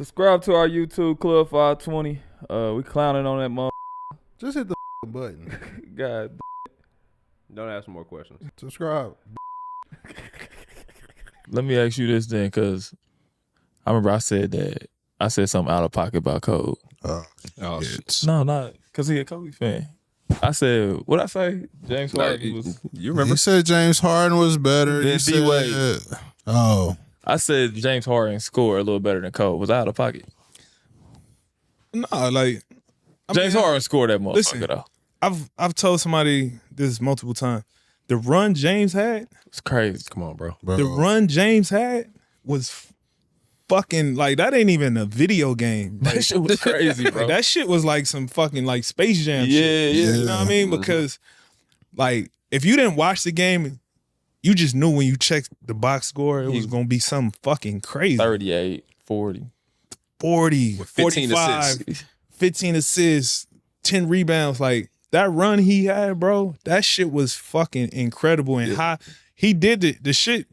Subscribe to our YouTube Club 520. We clowning on that mother. Just hit the button. God. Don't ask more questions. Subscribe. Let me ask you this then, because I remember I said something out of pocket about Kobe. Oh, shit. No, not because he a Kobe fan. I said, what I say? James Harden was. You remember? You said James Harden was better. Then You D-Wade. said, oh. I said James Harden scored a little better than Kobe. Was I out of pocket? No, like James Harden scored that motherfucker listen, though. I've told somebody this multiple times. The run James had, It's crazy. Come on, bro. the run James had was fucking like that ain't even a video game. Like, That shit was crazy, bro. like, that shit was like some fucking like Space Jam shit. Yeah. You know what I mean? Because like if you didn't watch the game, you just knew when you checked the box score, it was gonna be something fucking crazy. 38, 40. 40, With 15 45, assists. 15 assists, 10 rebounds. Like that run he had, bro, that shit was fucking incredible. And how he did it, the shit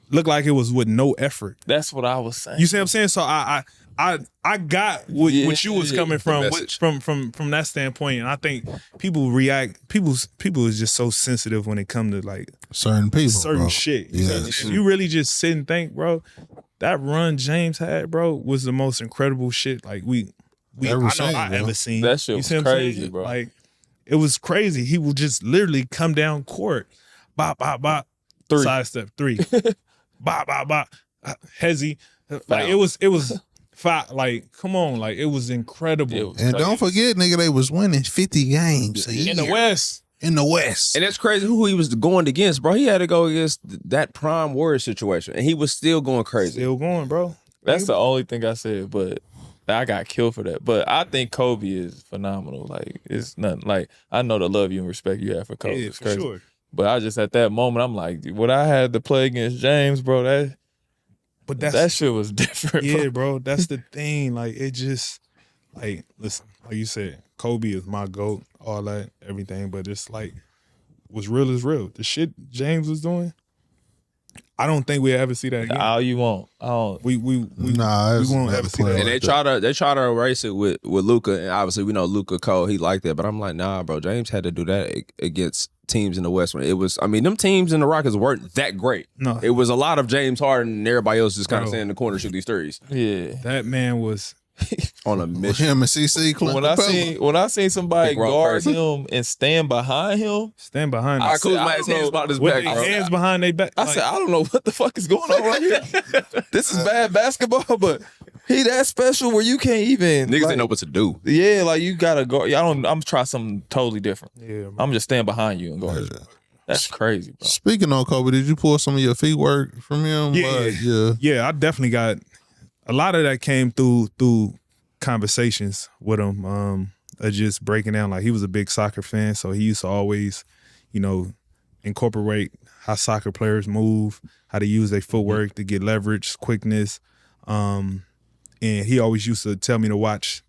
looked like it was with no effort. That's what I was saying. You see what I'm saying? So I got what you was coming from message. from that standpoint. And I think people react, people is just so sensitive when it comes to like Certain people, certain bro. shit. Yes. If you really just sit and think, bro, that run James had, bro, was the most incredible shit. Like Ever seen, bro. ever seen. That shit You was see what I'm crazy, saying? bro. Like it was crazy. He would just literally come down court, bop, bop, bop, Three. sidestep, three, bop, bop, bop, hezzy. Like it was five. Like come on, like it was incredible. It was And crazy. don't forget, nigga, they was winning 50 games a year. In the West. In the West. And it's crazy who he was going against, bro. He had to go against that prime warrior situation, and he was still going crazy. Still going, bro. That's the only thing I said, but I got killed for that. But I think Kobe is phenomenal. Like, it's nothing. Like, I know the love you and respect you have for Kobe. Yeah, It's for crazy. sure. But I just, at that moment, I'm like, what I had to play against James, bro, But that shit was different, bro. yeah, bro. That's the thing. Like it just like listen, like you said, Kobe is my GOAT, all that, everything. But it's like what's real is real. The shit James was doing, I don't think we'll ever see that again. All you want. I don't. We Nah, it's won't not ever a see player that. And they try to erase it with Luka, and obviously we know Luka Cole, he liked that, but I'm like, nah, bro. James had to do that against teams in the West. It was, I mean, them teams in the Rockets weren't that great. No. It was a lot of James Harden and everybody else just kind of Bro. standing in the corner shoot these threes Yeah. That man was on a mission. Him and CC Clinton. When I seen somebody Big rock guard crazy. him and stand behind him, stand behind I us could I my don't hands know about his with back, their bro. hands behind their back. I said, I don't know what the fuck is going on right here. This is bad basketball, but he that special where you can't even. Niggas like, didn't know what to do. Yeah, like you gotta go. I'm trying something totally different. yeah, bro. I'm just stand behind you and guard you. That's crazy, bro. Speaking on Kobe, did you pull some of your feet work from him? Yeah. Like, yeah. Yeah, I definitely got a lot of that came through conversations with him. Of just breaking down. Like he was a big soccer fan, so he used to always, incorporate how soccer players move, how to use their footwork to get leverage, quickness. And he always used to tell me to watch,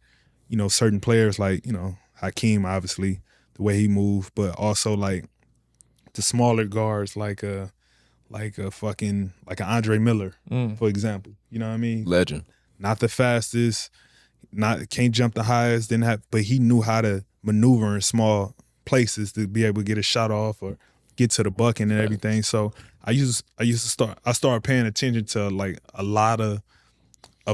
certain players like, Hakeem, obviously, the way he moved, but also like the smaller guards like an Andre Miller, for example. You know what I mean? Legend. Not the fastest, can't jump the highest, but he knew how to maneuver in small places to be able to get a shot off or get to the bucket and everything. So I started paying attention to like a lot of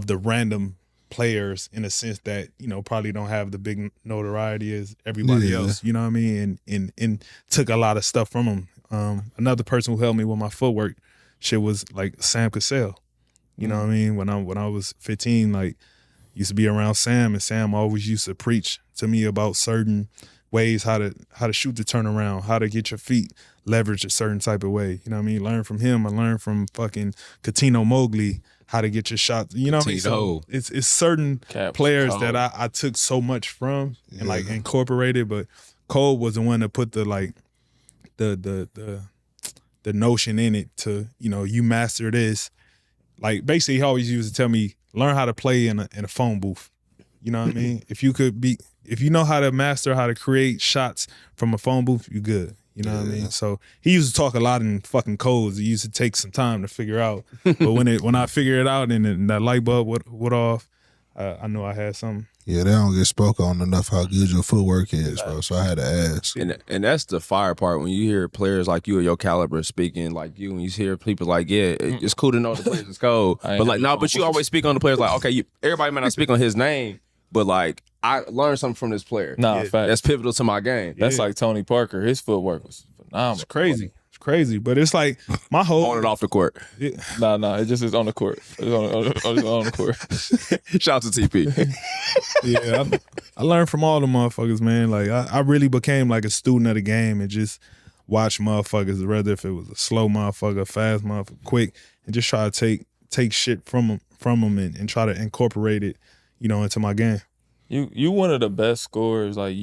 the random players in a sense that, probably don't have the big notoriety as everybody else, you know what I mean? And took a lot of stuff from him. Another person who helped me with my footwork shit was like Sam Cassell. You know what I mean? When I was 15, like used to be around Sam, and Sam always used to preach to me about certain ways how to shoot the turnaround, how to get your feet leverage a certain type of way. You know what I mean? Learn from him. I learned from fucking Katino Mowgli how to get your shots. You know what I mean? So it's certain players that I took so much from and like incorporated, but Cole was the one that put the like the notion in it to, you master this. Like basically he always used to tell me, learn how to play in a phone booth. You know what I mean? If you know how to master how to create shots from a phone booth, you good. You know what I mean? So he used to talk a lot in fucking codes. It used to take some time to figure out. But when I figured it out and that light bulb went off, I knew I had something. Yeah, they don't get spoke on enough how good your footwork is, bro. So I had to ask. And that's the fire part when you hear players like you or your caliber speaking like you, and you hear people like, yeah, it's cool to know the players is cold, but like, no, but you always speak on the players like, okay, everybody might not speak on his name, but like, I learned something from this player. Fact. That's pivotal to my game. That's like Tony Parker. His footwork was phenomenal. It's crazy. It's crazy. But it's like my whole On and off the court. No, it just is on the court. It's on the court. Shout out to TP. Yeah, I learned from all the motherfuckers, man. Like I really became like a student of the game and just watch motherfuckers, whether if it was a slow motherfucker, fast motherfucker, quick, and just try to take shit from them and try to incorporate it, into my game. You one of the best scorers. Like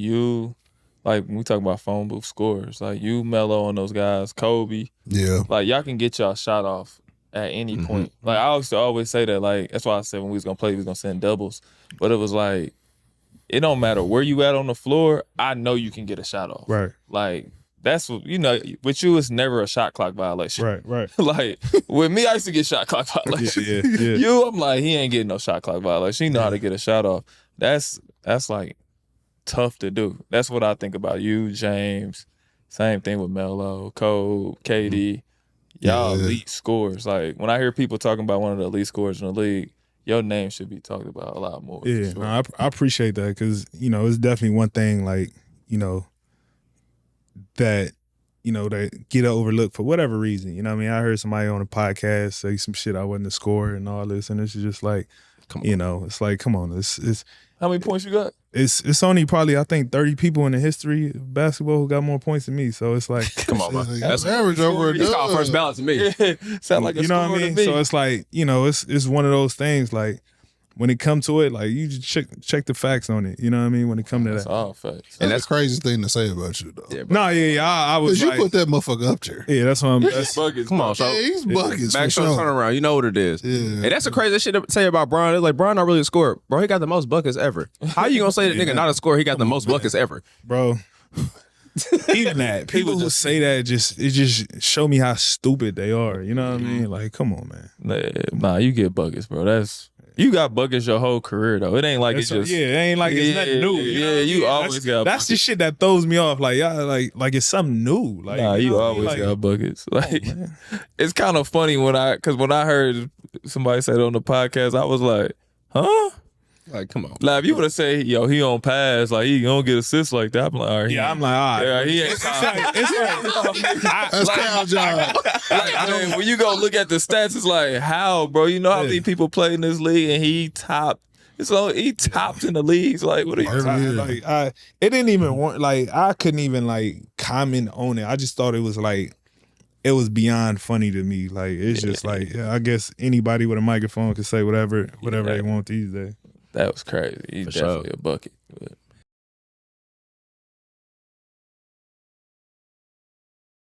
when we talk about phone booth scorers, like you, Melo, and those guys, Kobe. Yeah. Like y'all can get y'all shot off at any point. Like I used to always say that. Like that's why I said when we was gonna play, we was gonna send doubles. But it was like, it don't matter where you at on the floor. I know you can get a shot off. Right. Like that's what with you, it's never a shot clock violation. Right. Like with me, I used to get shot clock violation. Yeah. You, I'm like, he ain't getting no shot clock violation. He know how to get a shot off. That's like tough to do. That's what I think about you, James. Same thing with Melo, Cole, KD. Y'all elite scorers. Like when I hear people talking about one of the elite scorers in the league, your name should be talked about a lot more. Yeah, sure. no, I appreciate that because it's definitely one thing like that that get overlooked for whatever reason. You know what I mean? I heard somebody on a podcast say some shit I wasn't a scorer and all this, and it's just like, it's like, come on, it's How many points you got? It's only probably I think 30 people in the history of basketball who got more points than me. So it's like, Come on, bro. That's average over a It's called dub. first balance to me. Sound like a you know scorer what I mean? to me. So it's like, it's one of those things like when it comes to it, like you just check the facts on it. You know what I mean? When it comes to That's that. all facts. And that's the craziest thing to say about you, though. Yeah, bro. No, yeah, I was Because you like, put that motherfucker up there. yeah, that's what I'm. That's, Buckets. Come on, so Yeah, he's buckets for Max sure. turnaround. You know what it is. Yeah. And that's the craziest shit to say about Bron. It's like Bron not really a scorer. Bro, he got the most buckets ever. How you gonna say that nigga not a scorer? He got the most buckets ever. bro. Even that people who say that it just show me how stupid they are. You know what I mean? Like, come on, man. Nah, you get buckets, bro. You got buckets your whole career though. It ain't like it's just it ain't like it's nothing new. You know what I you mean? always got That's the shit that throws me off. Like, y'all, like it's something new. Like, nah, you know what I always mean? got buckets. Like, man. it's kind of funny when I heard somebody say it on the podcast, I was like, huh? Like, come on. Like, if you would have said, yo, he on pass, like he don't get assists like that, I'm like, all right. Yeah, I'm like, all right. Yeah, he ain't. That's Cal job. Like, when you go look at the stats, it's like, how, bro? You know how many people play in this league, and he topped. He topped in the leagues. Like, what are you? It didn't even want. Like, I couldn't even like comment on it. I just thought it was like. It was beyond funny to me. Like, it's just like, I guess anybody with a microphone could say whatever they want these days. That was crazy. He's For definitely sure. a bucket.